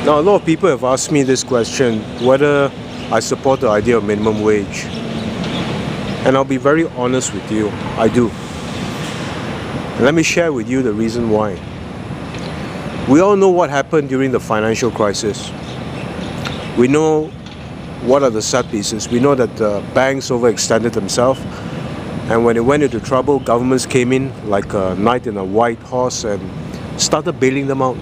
Now, a lot of people have asked me this question, whether I support the idea of minimum wage. And I'll be very honest with you, I do. And let me share with you the reason why. We all know what happened during the financial crisis. We know what are the sad pieces. We know that the banks overextended themselves, and when they went into trouble, governments came in like a knight in a white horse and started bailing them out.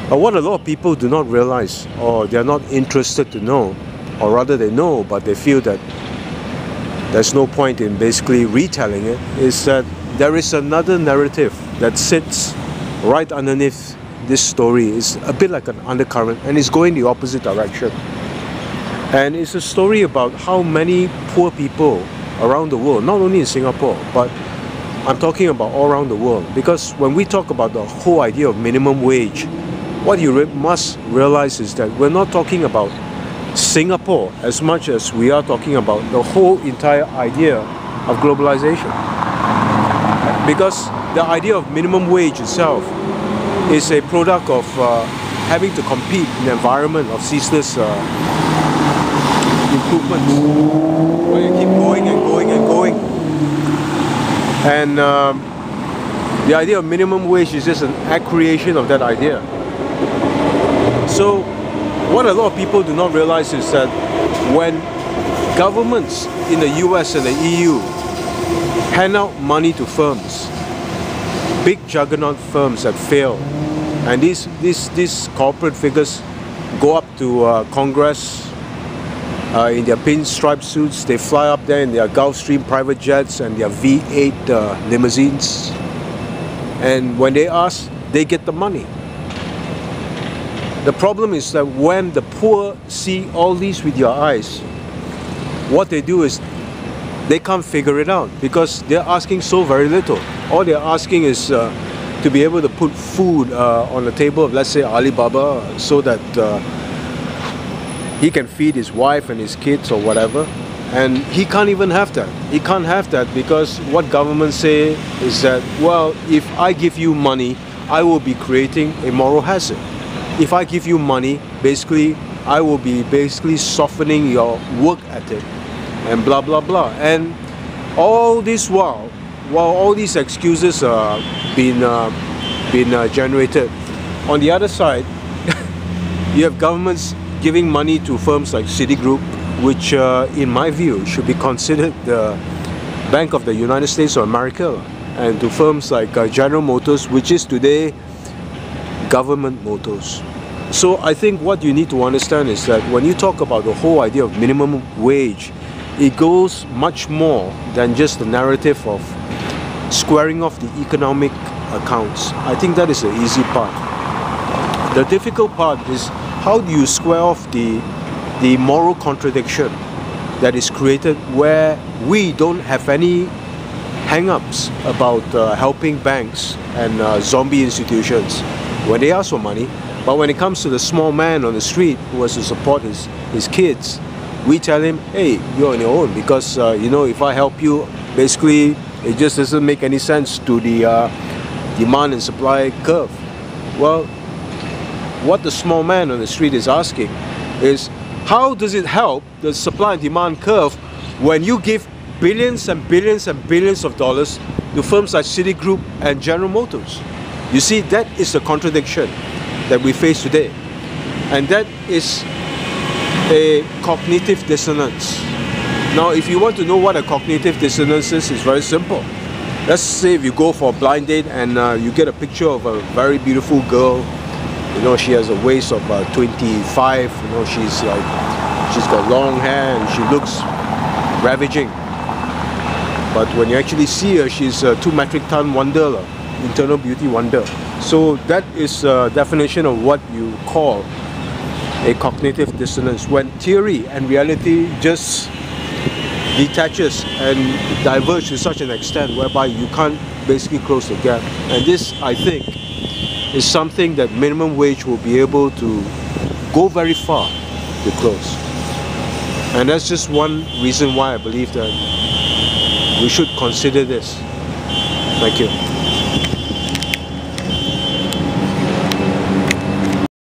But what a lot of people do not realize, or they're not interested to know, or rather they know but they feel that there's no point in basically retelling it, is that there is another narrative that sits right underneath this story. It's a bit like an undercurrent, and it's going the opposite direction. And it's a story about how many poor people around the world, not only in Singapore, but I'm talking about all around the world. Because when we talk about the whole idea of minimum wage, what you must realize is that we're not talking about Singapore as much as we are talking about the whole entire idea of globalization. Because the idea of minimum wage itself is a product of having to compete in an environment of ceaseless improvements, where you keep going and going and going. And the idea of minimum wage is just an accretion of that idea. So what a lot of people do not realize is that when governments in the US and the EU hand out money to firms, big juggernaut firms that fail, and these corporate figures go up to Congress in their pinstripe suits, they fly up there in their Gulfstream private jets and their V8 limousines, and when they ask, they get the money. The problem is that when the poor see all these with your eyes, what they do is they can't figure it out, because they're asking so very little. All they're asking is to be able to put food on the table of, let's say, Alibaba, so that he can feed his wife and his kids or whatever. And he can't even have that. He can't have that because what governments say is that, well, if I give you money, I will be creating a moral hazard. If I give you money, basically, I will be basically softening your work ethic and blah, blah, blah. And all this while all these excuses are being generated, on the other side, you have governments giving money to firms like Citigroup, which in my view should be considered the Bank of the United States of America, and to firms like General Motors, which is today government motors. So I think what you need to understand is that when you talk about the whole idea of minimum wage, it goes much more than just the narrative of squaring off the economic accounts. I think that is the easy part. The difficult part is how do you square off the moral contradiction that is created where we don't have any hang-ups about helping banks and zombie institutions when they ask for money. But when it comes to the small man on the street who has to support his kids, we tell him, hey, you're on your own, because you know, if I help you, basically it just doesn't make any sense to the demand and supply curve. Well, what the small man on the street is asking is, how does it help the supply and demand curve when you give billions and billions and billions of dollars to firms like Citigroup and General Motors? You see, that is the contradiction that we face today, and that is a cognitive dissonance. Now, if you want to know what a cognitive dissonance is, it's very simple. Let's say if you go for a blind date and you get a picture of a very beautiful girl. You know, she has a waist of 25. You know, she's got long hair and she looks ravaging. But when you actually see her, she's a 2 metric ton wonder, internal beauty wonder. So that is a definition of what you call a cognitive dissonance, when theory and reality just detaches and diverge to such an extent whereby you can't basically close the gap. And this, I think, is something that minimum wage will be able to go very far to close. And that's just one reason why I believe that we should consider this. Thank you.